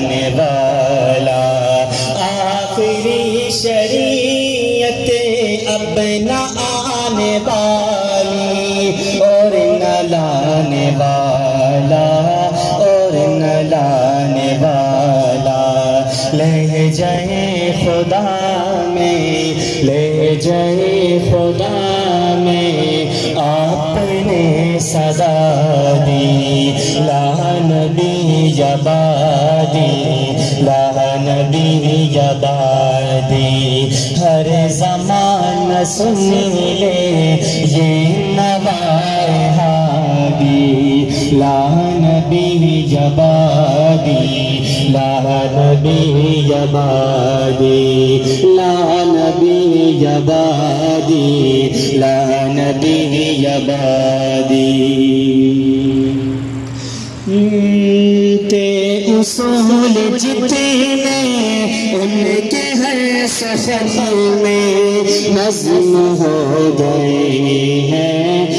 لانے والا، آخری شریعت اب نہ آنے والی، اور نہ لانے والا، اور نہ لانے والا، لہجہ خدا میں، لہجہ خدا میں آپ نے صدا دی، لا نبی عبادی، لا نبی عبادی، ہر زمان سن لے یہ نوائے ہادی، لا نبی عبادی، لا نبی عبادی، لا نبی عبادی، لا نبی عبادی۔ تے اصول جتنے ان کے ہر سفر میں نظم ہو گئے ہیں۔